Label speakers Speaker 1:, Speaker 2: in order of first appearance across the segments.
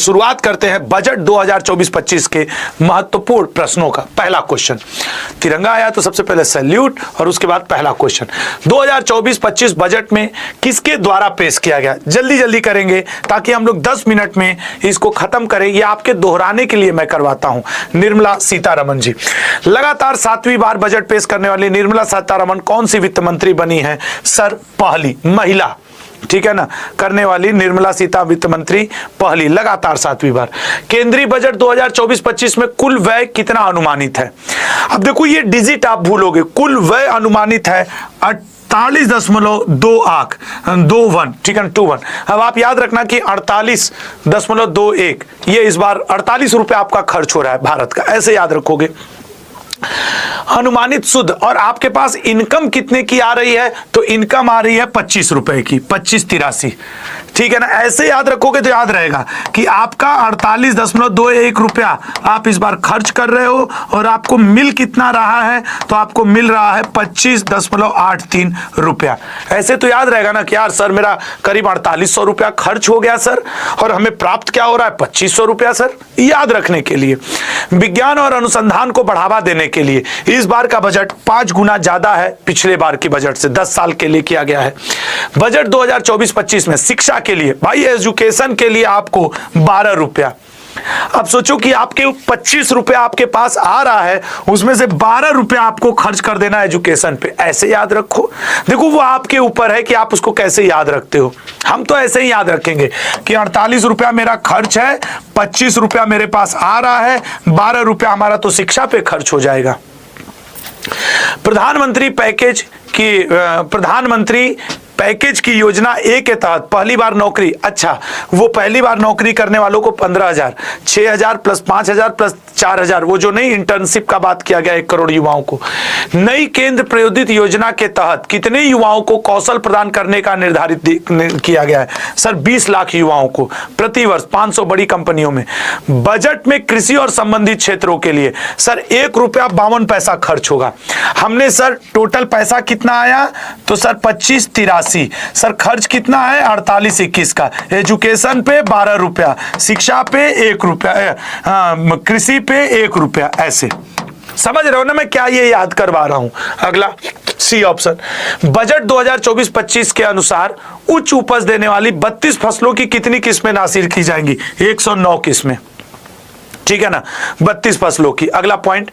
Speaker 1: शुरुआत करते हैं बजट 2024-25 के महत्वपूर्ण प्रश्नों का। पहला क्वेश्चन, तिरंगा आया तो सबसे पहले सैल्यूट और उसके बाद पहला क्वेश्चन, 2024-25 बजट में किसके द्वारा पेश किया गया? जल्दी जल्दी करेंगे ताकि हम लोग 10 मिनट में इसको खत्म करें। ये आपके दोहराने के लिए मैं करवाता हूं। निर्मला सीतारमण जी, लगातार 7वीं बार बजट पेश करने वाली निर्मला सीतारमण कौन सी वित्त मंत्री बनी है? सर पहली महिला, ठीक है ना, करने वाली निर्मला सीता वित्त मंत्री पहली, लगातार 7वीं बार। केंद्रीय बजट 2024-25 में कुल व्यय कितना अनुमानित है? अब देखो ये डिजिट आप भूलोगे, कुल व्यय अनुमानित है 48.21, ठीक है, 21। अब आप याद रखना कि 48.21 ये इस बार 48 रुपए आपका खर्च हो रहा है भारत का, ऐसे याद रखोगे। अनुमानित शुद्ध और आपके पास इनकम कितने की आ रही है? तो इनकम आ रही है 25 रुपए की, 2583, ठीक है ना, ऐसे याद रखोगे तो याद रहेगा कि आपका 48.21 रुपया आप इस बार खर्च कर रहे हो और आपको मिल कितना रहा है? तो आपको मिल रहा है 25.83 रुपया। ऐसे तो याद रहेगा ना कि यार सर मेरा करीब 4800 रुपया खर्च हो गया सर, और हमें प्राप्त क्या हो रहा है? 2500 रुपया सर। याद रखने के लिए, विज्ञान और अनुसंधान को बढ़ावा देने के लिए इस बार का बजट 5 गुना ज्यादा है पिछले बार की बजट से, 10 साल के लिए किया गया है। बजट 2024-25 में शिक्षा के लिए, भाई एजुकेशन के लिए आपको 12 रुपया। अब सोचो कि आपके 25 रुपया आपके पास आ रहा है, उसमें से 12 रुपया आपको खर्च कर देना है एजुकेशन पे। ऐसे याद रखो, देखो वो आपके ऊपर है कि आप उसको कैसे याद रखते हो। हम तो ऐसे ही याद रखेंगे कि 48 रुपया मेरा खर्च है, 25 रुपया मेरे पास आ रहा है, 12 रुपया हमारा तो शिक्षा पे खर्च हो जाएगा। प्रधानमंत्री पैकेज की योजना ए के तहत पहली बार नौकरी, अच्छा वो पहली बार नौकरी करने वालों को 15,000, 6,000 प्लस 5,000 प्लस 4,000, वो जो नई इंटर्नशिप का बात किया गया 1 करोड़ युवाओं को। नई केंद्र प्रायोजित योजना के तहत कितने युवाओं को कौशल प्रदान करने का निर्धारित किया गया है? सर 20 लाख युवाओं को प्रतिवर्ष 500 बड़ी कंपनियों में। बजट में कृषि और संबंधित क्षेत्रों के लिए सर 1 रुपया 52 पैसा खर्च होगा। हमने सर टोटल पैसा कितना आया? तो सर 2583। सर खर्च कितना है? 48-21 का। एजुकेशन पे 12 रुपया, शिक्षा पे 1 रुपया, कृषि पे 1 रुपया। ऐसे समझ रहे हो ना मैं क्या ये याद करवा रहा हूं? अगला सी ऑप्शन, बजट 2024-25 के अनुसार उच्च उपज देने वाली 32 फसलों की कितनी किस्में नासिर की जाएंगी? 109 किस्में, ठीक है ना, 32 फसलों की। अगला पॉइंट,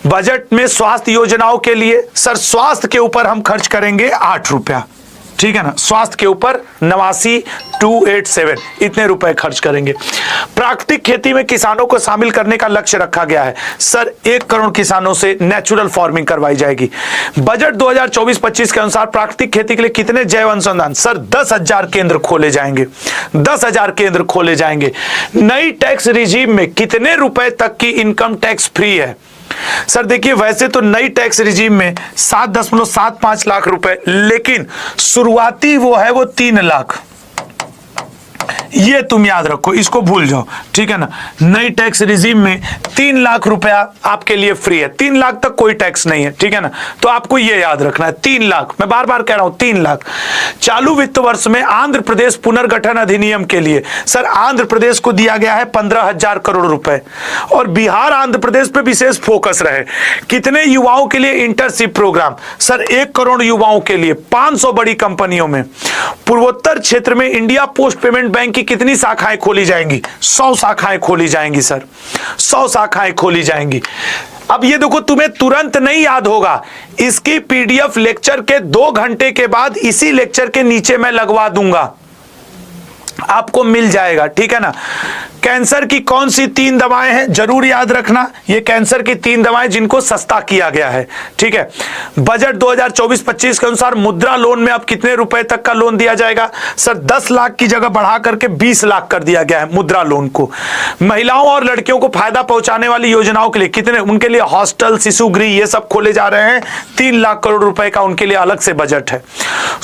Speaker 1: बजट में स्वास्थ्य योजनाओं के लिए सर स्वास्थ्य के ऊपर हम खर्च करेंगे 8 रुपया, ठीक है ना, स्वास्थ्य के ऊपर 89,287 इतने रुपए खर्च करेंगे। प्राकृतिक खेती में किसानों को शामिल करने का लक्ष्य रखा गया है। सर 1 करोड़ किसानों से नेचुरल फार्मिंग करवाई जाएगी। बजट 2024-25 के अनुसार प्राकृतिक खेती के लिए कितने जैव अनुसंधान? सर 10,000 केंद्र खोले जाएंगे, 10,000 केंद्र खोले जाएंगे। नई टैक्स रिजीम में कितने रुपए तक की इनकम टैक्स फ्री है? सर देखिए वैसे तो नई टैक्स रिजीम में 7.75 लाख रुपए, लेकिन शुरुआती वो है वो 3 लाख। ये तुम याद रखो, इसको भूल जाओ, ठीक है ना। नई टैक्स रिजीम में 3 लाख रुपया आपके लिए फ्री है, 3 लाख तक कोई टैक्स नहीं है, ठीक है ना। तो आपको ये याद रखना है 3 लाख, मैं बार बार कह रहा हूं 3 लाख। चालू वित्त वर्ष में आंध्र प्रदेश पुनर्गठन अधिनियम के लिए सर आंध्र प्रदेश को दिया गया है 15,000 करोड़ रुपए, और बिहार आंध्र प्रदेश पे विशेष फोकस रहे। कितने युवाओं के लिए इंटर्नशिप प्रोग्राम? सर 1 करोड़ युवाओं के लिए 500 बड़ी कंपनियों में। पूर्वोत्तर क्षेत्र में इंडिया पोस्ट पेमेंट बैंक की कितनी शाखाएं खोली जाएंगी? 100 शाखाएं खोली जाएंगी सर, 100 शाखाएं खोली जाएंगी। अब ये देखो तुम्हें तुरंत नहीं याद होगा, इसकी पीडीएफ लेक्चर के 2 घंटे के बाद इसी लेक्चर के नीचे मैं लगवा दूंगा, आपको मिल जाएगा, ठीक है ना। कैंसर की कौन सी 3 दवाएं हैं? जरूर याद रखना, ये कैंसर की 3 दवाएं जिनको सस्ता किया गया है, ठीक है। बजट 2024-25 के अनुसार मुद्रा लोन में अब कितने रुपए तक का लोन दिया जाएगा? सर 10 लाख की जगह बढ़ा करके 20 लाख कर दिया गया है मुद्रा लोन को। महिलाओं और लड़कियों को फायदा पहुंचाने वाली योजनाओं के लिए कितने, उनके लिए हॉस्टल, शिशु गृह ये सब खोले जा रहे हैं, 3 लाख करोड़ रुपए का उनके लिए अलग से बजट है।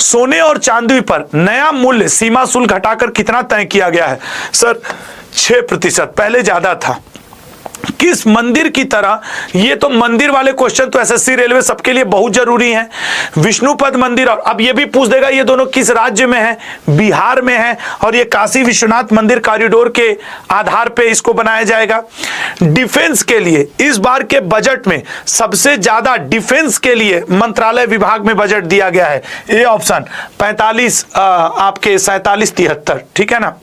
Speaker 1: सोने और चांदी पर नया मूल्य सीमा शुल्क घटाकर कितना तय किया गया है? सर 6%, पहले ज्यादा था। किस मंदिर की तरह, ये तो मंदिर वाले क्वेश्चन तो एसएससी रेलवे सबके लिए बहुत जरूरी है। विष्णुपद मंदिर, और अब ये भी पूछ देगा ये दोनों किस राज्य में है, बिहार में है, और ये काशी विश्वनाथ मंदिर कॉरिडोर के आधार पे इसको बनाया जाएगा। डिफेंस के लिए इस बार के बजट में सबसे ज्यादा डिफेंस के लिए मंत्रालय विभाग में बजट दिया गया है, ए ऑप्शन 45 आपके 4773, ठीक है ना,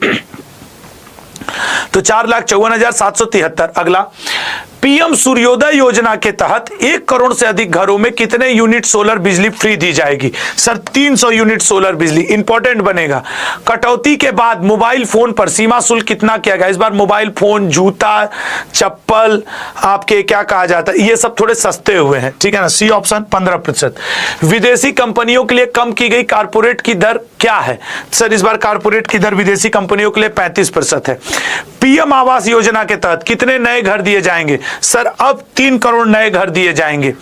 Speaker 1: तो 4,54,773। अगला, पीएम सूर्योदय योजना के तहत 1 करोड़ से अधिक घरों में कितने यूनिट सोलर बिजली फ्री दी जाएगी? सर 300 यूनिट सोलर बिजली। इंपॉर्टेंट बनेगा। कटौती के बाद मोबाइल फोन पर सीमा शुल्क कितना किया गया? इस बार मोबाइल फोन, जूता, चप्पल, आपके क्या कहा जाता है, ये सब थोड़े सस्ते हुए हैं, ठीक है ना, सी ऑप्शन 15%। विदेशी कंपनियों के लिए कम की गई कारपोरेट की दर क्या है? सर इस बार कारपोरेट की दर विदेशी कंपनियों के लिए 35% है। पीएम आवास योजना के तहत कितने नए घर दिए जाएंगे? सर अब 3 करोड़ नए घर दिए जाएंगे।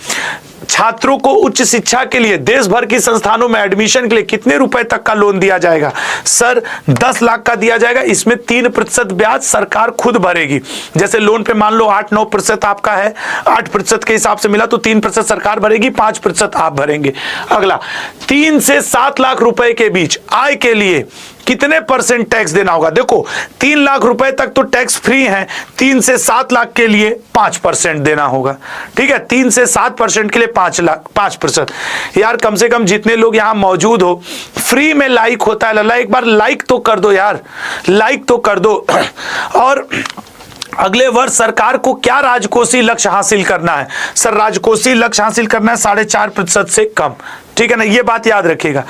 Speaker 1: छात्रों को उच्च शिक्षा के लिए देश भर की संस्थानों में एडमिशन के लिए कितने रुपए तक का लोन दिया जाएगा? सर 10 लाख का दिया जाएगा। इसमें 3% ब्याज सरकार खुद भरेगी। जैसे लोन पे मान लो 8-9% आपका है, 8% के हिसाब से मिला तो 3% सरकार भरेगी, 5% आप भरेंगे। अगला, 3 से 7 लाख रुपए के बीच आय के लिए कितने % टैक्स देना होगा? देखो 3 लाख रुपए तक तो टैक्स फ्री है, 3 से 7 लाख के लिए 5% देना होगा, ठीक है, 3 से 7% के लिए 5%। यार कम से कम जितने लोग यहां मौजूद हो, फ्री में लाइक होता है लल्ला, एक बार लाइक तो कर दो यार, लाइक तो कर दो। और अगले वर्ष सरकार को क्या राजकोषीय लक्ष्य हासिल करना है? सर राजकोषीय लक्ष्य हासिल करना है 4.5% से कम, ठीक है ना, ये बात याद रखिएगा।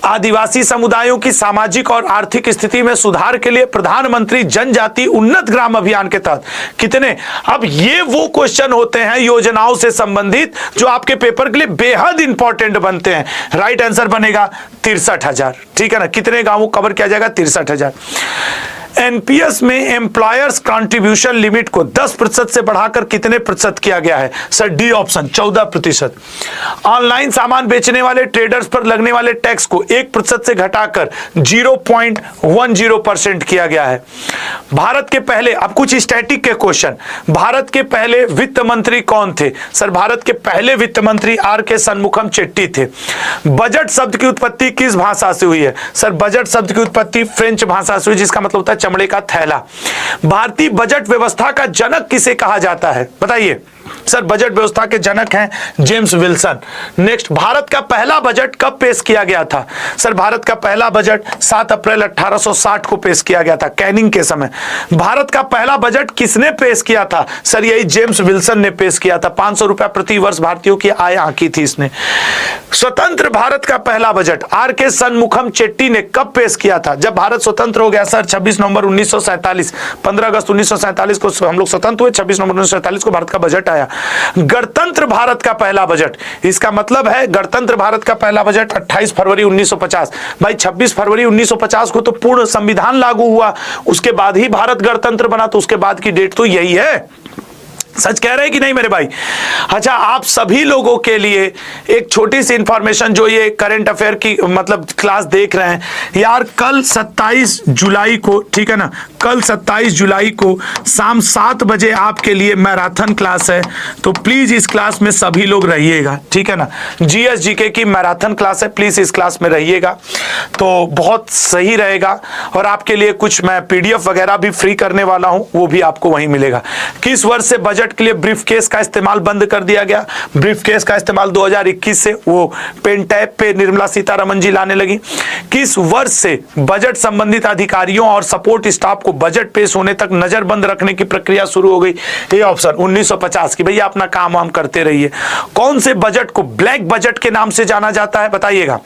Speaker 1: आदिवासी समुदायों की सामाजिक और आर्थिक स्थिति में सुधार के लिए प्रधानमंत्री जनजाति उन्नत ग्राम अभियान के तहत कितने, अब ये वो क्वेश्चन होते हैं योजनाओं से संबंधित जो आपके पेपर के लिए बेहद इंपॉर्टेंट बनते हैं। राइट आंसर बनेगा 63,000, ठीक है ना, कितने गांवों कवर किया जाएगा? 63,000। एनपीएस में एम्प्लॉयर्स कंट्रीब्यूशन लिमिट को 10% से बढ़ाकर कितने प्रतिशत किया गया है? Sir D option 14%। ऑनलाइन सामान बेचने वाले ट्रेडर्स पर लगने वाले टैक्स को 1% से घटाकर 0.10% किया गया है। भारत के पहले, अब कुछ स्टैटिक के क्वेश्चन, भारत के पहले वित्त मंत्री कौन थे? सर भारत के पहले वित्त मंत्री आर.के. शनमुखम चेट्टी थे। बजट शब्द की उत्पत्ति किस भाषा से हुई है? सर बजट शब्द की उत्पत्ति फ्रेंच भाषा से हुई, जिसका मतलब होता है चमड़े का थैला। भारतीय बजट व्यवस्था का जनक किसे कहा जाता है? बताइए। सर बजट व्यवस्था के जनक हैं जेम्स विल्सन। नेक्स्ट, भारत का पहला बजट कब पेश किया गया था? सर भारत का पहला बजट 7 अप्रैल 1860 को पेश किया गया था, कैनिंग के समय। भारत का पहला बजट किसने पेश किया था? सर यही जेम्स विल्सन ने पेश किया था। 500 रुपया प्रति वर्ष भारतीयों की आय आंकी थी इसने। स्वतंत्र भारत का पहला बजट आर.के. शनमुखम चेट्टी ने कब पेश किया था? जब भारत स्वतंत्र हो गया सर 26 नवंबर 1947, 15 अगस्त 1947 को हम लोग स्वतंत्र हुए, 26 नवंबर 1947 को भारत का बजट आया। गणतंत्र भारत का पहला बजट, इसका मतलब है गणतंत्र भारत का पहला बजट 28 फरवरी 1950। भाई 26 फरवरी 1950 को तो पूर्ण संविधान लागू हुआ, उसके बाद ही भारत गणतंत्र बना, तो उसके बाद की डेट तो यही है। सच कह रहे हैं कि नहीं मेरे भाई? अच्छा, आप सभी लोगों के लिए एक छोटी सी इंफॉर्मेशन, जो ये करंट अफेयर की मतलब क्लास देख रहे हैं यार, कल 27 जुलाई को, ठीक है ना, कल 27 जुलाई को शाम 7 बजे आपके लिए मैराथन क्लास है, तो प्लीज इस क्लास में सभी लोग रहिएगा, ठीक है ना। जीएस जीके की मैराथन क्लास है, प्लीज इस क्लास में रहिएगा, तो बहुत सही रहेगा। और आपके लिए कुछ मैं पीडीएफ वगैरह भी फ्री करने वाला हूं, वो भी आपको वहीं मिलेगा। किस वर्ष से बजट के लिए ब्रीफ केस का इस्तेमाल बंद कर दिया गया? ब्रीफ केस का इस्तेमाल 2021 से वो पेन टैप पे निर्मला सीतारमण जी लाने लगी। किस वर्ष से बजट संबंधित अधिकारियों और सपोर्ट स्टाफ को बजट पेश होने तक नजरबंद रखने की प्रक्रिया शुरू हो गई? ये ऑप्शन 1950 की। भैया अपना काम वाम करते रहिए। कौन से बजट को ब्लैक बजट के नाम से जाना जाता है? बताइएगा।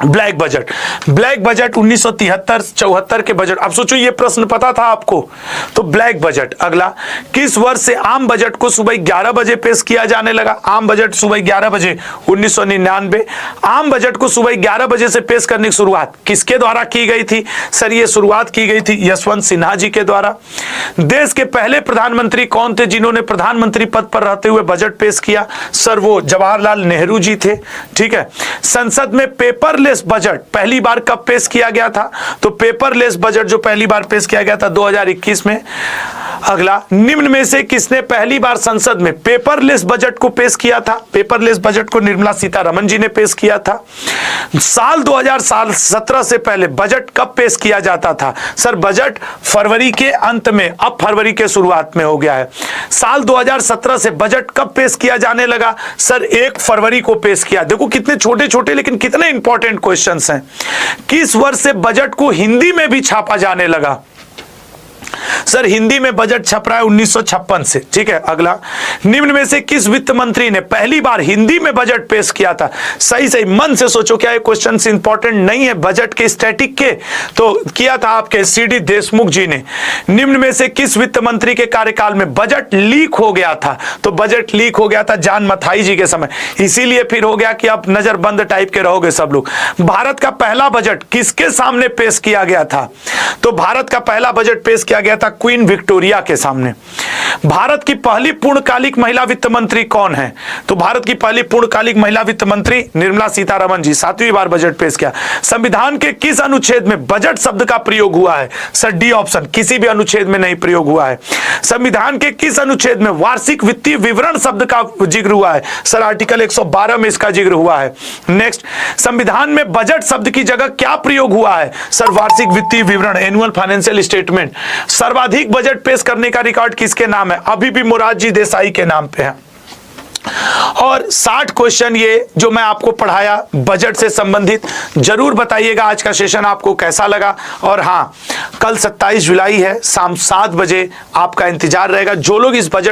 Speaker 1: ब्लैक बजट, ब्लैक बजट 1973-74 के बजट। अब सोचो ये प्रश्न पता था आपको, तो ब्लैक बजट। अगला, किस वर्ष से आम बजट को सुबह 11 बजे पेश किया जाने लगा? आम बजट सुबह 11 बजे 1999। आम बजट को सुबह 11 बजे से पेश करने की शुरुआत किसके द्वारा की गई थी? सर ये शुरुआत की गई थी यशवंत सिन्हा जी के द्वारा। देश के पहले प्रधानमंत्री कौन थे जिन्होंने प्रधानमंत्री पद पर रहते हुए बजट पेश किया? सर वो जवाहरलाल नेहरू जी थे, ठीक है। संसद में पेपरलेस बजट पहली बार कब पेश किया गया था? तो पेपरलेस बजट जो पहली बार पेश किया गया था 2021 में। अगला, निम्न में से किसने पहली बार संसद में पेपरलेस बजट को पेश किया था? पेपरलेस बजट को निर्मला सीतारमण जी ने पेश किया था। साल 2017 से पहले बजट कब पेश किया जाता था? सर बजट फरवरी के अंत में, अब फरवरी के शुरुआत में हो गया है। साल 2017 से बजट कब पेश किया जाने लगा? सर 1 फरवरी को पेश किया। देखो कितने छोटे छोटे लेकिन कितने इंपॉर्टेंट क्वेश्चंस हैं। किस वर्ष से बजट को हिंदी में भी छापा जाने लगा? सर हिंदी में बजट छप रहा है 1956 से। ठीक है, अगला, निम्न में से किस वित्त मंत्री ने पहली बार हिंदी में बजट पेश किया था? सही सही मन से सोचो, क्या ये क्वेश्चन इंपॉर्टेंट नहीं है बजट के स्टैटिक के? तो किया था आपके सीडी देशमुख जी ने। निम्न में से किस वित्त मंत्री के कार्यकाल में बजट लीक हो गया था? तो बजट लीक हो गया था जान मथाई जी के समय, इसीलिए फिर हो गया कि आप नजर बंद टाइप के रहोगे सब लोग। भारत का पहला बजट किसके सामने पेश किया गया था? तो भारत का पहला बजट पेश किया गया था क्वीन विक्टोरिया के सामने। भारत की पहली पूर्णकालिक महिला वित्त मंत्री कौन है? तो भारत की पहली पूर्णकालिक महिला वित्त मंत्री निर्मला सीतारमण जी, 7वीं बार बजट पेश किया। संविधान के किस अनुच्छेद में बजट शब्द का प्रयोग हुआ है? सर डी ऑप्शन, किसी भी अनुच्छेद में नहीं प्रयोग हुआ है। संविधान के किस अनुच्छेद में वार्षिक वित्तीय विवरण शब्द का जिक्र हुआ है? सर आर्टिकल 112 में इसका जिक्र हुआ है। नेक्स्ट, संविधान में बजट शब्द की जगह क्या प्रयोग हुआ है? सर वार्षिक वित्तीय विवरण, एनुअल फाइनेंशियल स्टेटमेंट। सर्वाधिक बजट पेश करने का रिकॉर्ड किसके नाम है? अभी भी मोरारजी देसाई के नाम पे है। और 60 क्वेश्चन ये जो मैं आपको पढ़ाया बजट से संबंधित, जरूर बताइएगा आज का सेशन आपको कैसा लगा। और हाँ, कल 27 जुलाई है, शाम 7 बजे आपका इंतजार रहेगा। जो लोग इस बजट